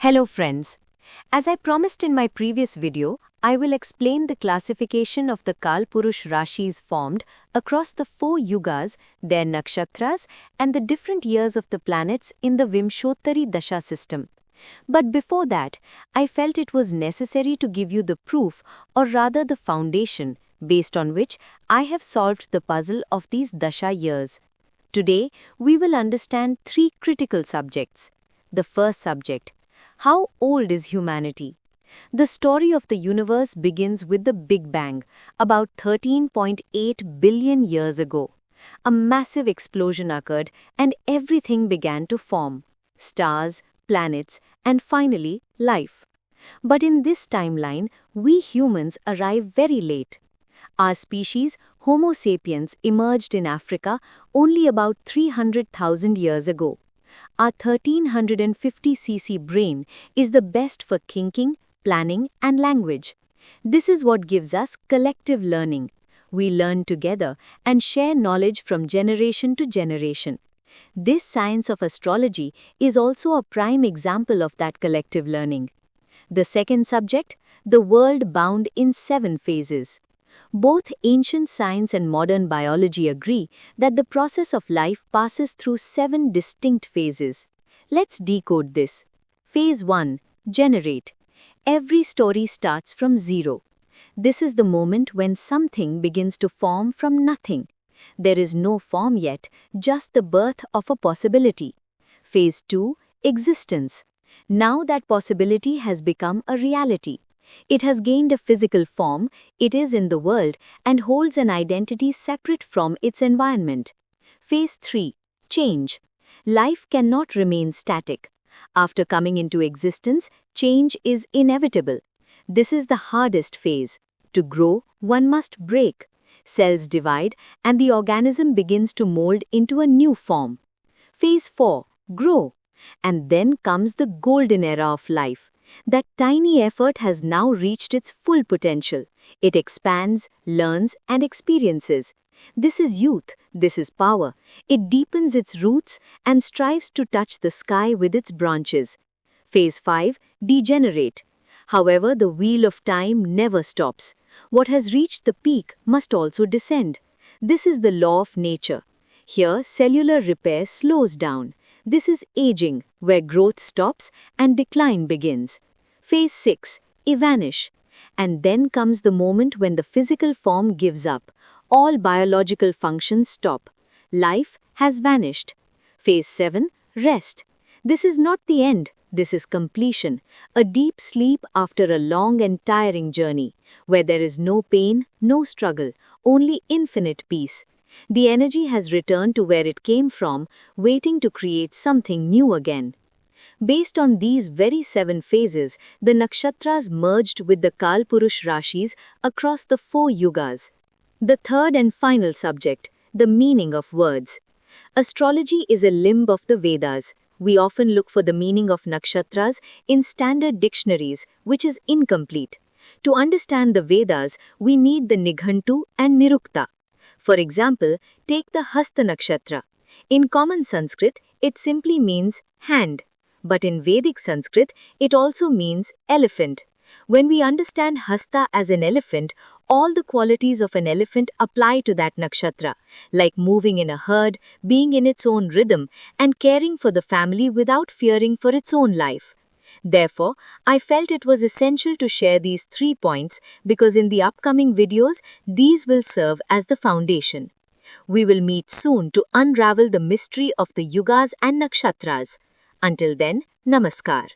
Hello friends. As I promised in my previous video, I will explain the classification of the Kalpurush Rashis formed across the 4 yugas, their nakshatras, and the different years of the planets in the Vimshottari Dasha system. But before that, I felt it was necessary to give you the proof, or rather the foundation, based on which I have solved the puzzle of these Dasha years. Today, we will understand 3 critical subjects. The first subject: how old is humanity? The story of the universe begins with the Big Bang, about 13.8 billion years ago. A massive explosion occurred and everything began to form: stars, planets, and finally, life. But in this timeline, we humans arrive very late. Our species, Homo sapiens, emerged in Africa only about 300,000 years ago. Our 1350cc brain is the best for thinking, planning, and language. This is what gives us collective learning. We learn together and share knowledge from generation to generation. This science of astrology is also a prime example of that collective learning. The second subject: the world bound in 7 phases. Both ancient science and modern biology agree that the process of life passes through 7 distinct phases. Let's decode this. Phase 1. Generate. Every story starts from zero. This is the moment when something begins to form from nothing. There is no form yet, just the birth of a possibility. Phase 2. Existence. Now that possibility has become a reality. It has gained a physical form, it is in the world, and holds an identity separate from its environment. Phase 3. Change. Life cannot remain static. After coming into existence, change is inevitable. This is the hardest phase. To grow, one must break. Cells divide, and the organism begins to mold into a new form. Phase 4. Grow. And then comes the golden era of life. That tiny effort has now reached its full potential. It expands, learns, and experiences. This is youth, this is power. It deepens its roots and strives to touch the sky with its branches. Phase 5. Degenerate. However, the wheel of time never stops. What has reached the peak must also descend. This is the law of nature. Here, cellular repair slows down. This is aging, where growth stops and decline begins. Phase 6. Evanish. And then comes the moment when the physical form gives up. All biological functions stop. Life has vanished. Phase 7. Rest. This is not the end, this is completion. A deep sleep after a long and tiring journey, where there is no pain, no struggle, only infinite peace. The energy has returned to where it came from, waiting to create something new again. Based on these very 7 phases, the nakshatras merged with the Kalpurush Rashis across the 4 yugas. The third and final subject: the meaning of words. Astrology is a limb of the Vedas. We often look for the meaning of nakshatras in standard dictionaries, which is incomplete. To understand the Vedas, we need the Nighantu and Nirukta. For example, take the Hasta Nakshatra. In common Sanskrit, it simply means hand. But in Vedic Sanskrit, it also means elephant. When we understand Hasta as an elephant, all the qualities of an elephant apply to that nakshatra, like moving in a herd, being in its own rhythm, and caring for the family without fearing for its own life. Therefore, I felt it was essential to share these 3 points because in the upcoming videos, these will serve as the foundation. We will meet soon to unravel the mystery of the yugas and nakshatras. Until then, Namaskar.